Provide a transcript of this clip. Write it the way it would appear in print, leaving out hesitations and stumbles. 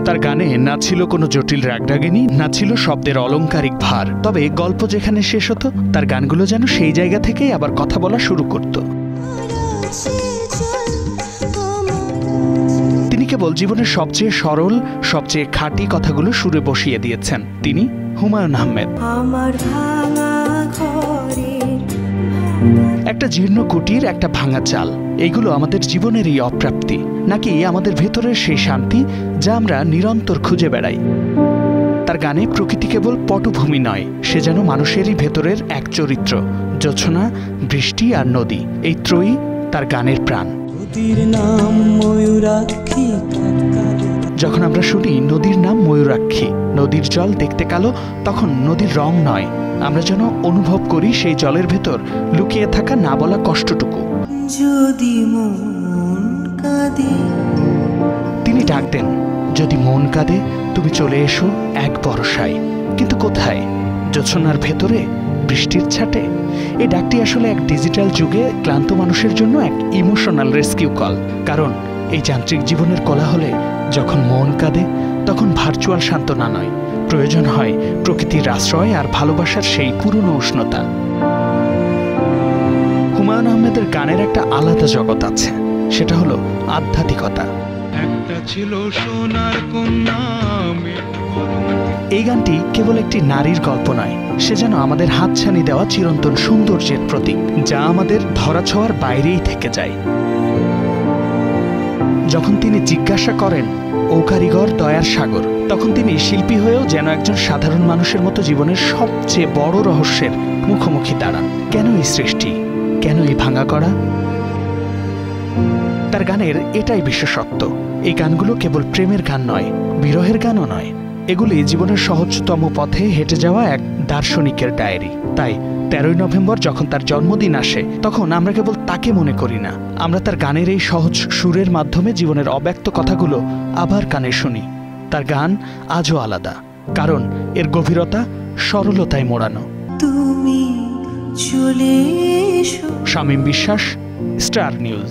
তার গানে না ছিল কোনো জটিল রাগরাগিনী, না ছিল শব্দের অলংকারিক ভার। তবে গল্প যেখানে শেষ হতো, তার গানগুলো যেন সেই জায়গা থেকেই আবার কথা বলা শুরু করত। তিনি কেবল জীবনের সবচেয়ে সরল, সবচেয়ে খাঁটি কথাগুলো সুরে বসিয়ে দিয়েছেন। তিনি হুমায়ূন আহমেদ। একটা জীর্ণ কুটির, একটা ভাঙা চাল, এইগুলো আমাদের জীবনের এই অপ্রাপ্তি, নাকি আমাদের ভেতরের সেই শান্তি যা আমরা নিরন্তর খুঁজে বেড়াই? তার গানে প্রকৃতি কেবল পটভূমি নয়, সে যেন মানুষেরই ভেতরের এক চরিত্র। জোছনা, বৃষ্টি আর নদী, এই ত্রয়ী তার গানের প্রাণ। যখন আমরা শুনি নদীর নাম ময়ূরাক্ষী, নদীর জল দেখতে কালো, তখন নদীর রং নয়, আমরা যেন অনুভব করি সেই জলের ভেতর লুকিয়ে থাকা না বলা কষ্টটুকু। যদি মন কাঁদে, তিনি ডাক দেন, যদি মন কাঁদে তুমি চলে এসো এক বর্ষায়। কিন্তু কোথায়? জোছনার ভেতরে, বৃষ্টির ছাটে। এই ডাকটি আসলে এক ডিজিটাল যুগে ক্লান্ত মানুষের জন্য এক ইমোশনাল রেস্কিউ কল। কারণ এই যান্ত্রিক জীবনের কোলাহলে যখন মন কাঁদে, তখন ভার্চুয়াল সান্ত্বনা নয়, প্রয়োজন হয় প্রকৃতির আশ্রয় আর ভালোবাসার সেই পুরনো উষ্ণতা। হুমায়ূন আহমেদের গানের একটা আলাদা জগৎ আছে, সেটা হলো আধ্যাত্মিকতা। একটা ছিল সোনার কন্যা। এই গানটি কেবল একটি নারীর গল্প নয়, সে যেন আমাদের হাতছানি দেওয়া চিরন্তন সৌন্দর্যের প্রতীক, যা আমাদের ধরাছোঁয়ার বাইরেই থেকে যায়। যখন তিনি জিজ্ঞাসা করেন, ও কারিগর দয়ার সাগর, তখন তিনি শিল্পী হয়েও যেন একজন সাধারণ মানুষের মতো জীবনের সবচেয়ে বড় রহস্যের মুখোমুখি দাঁড়ান। কেন এই সৃষ্টি? কেন এই ভাঙা করা? তার গানের এটাই বিশেষত্ব। এই গানগুলো কেবল প্রেমের গান নয়, বিরহের গানও নয়, এগুলি জীবনের সহজতম পথে হেঁটে যাওয়া এক দার্শনিকের ডায়েরি। তাই 13ই নভেম্বর যখন তার জন্মদিন আসে, তখন আমরা কেবল তাকে মনে করি না, আমরা তার গানের এই সহজ সুরের মাধ্যমে জীবনের অব্যক্ত কথাগুলো আবার কানে শুনি। তার গান আজও আলাদা, কারণ এর গভীরতা সরলতায় মোড়ানো। তুমি চলে এসো। শামীম বিশ্বাস, স্টার নিউজ।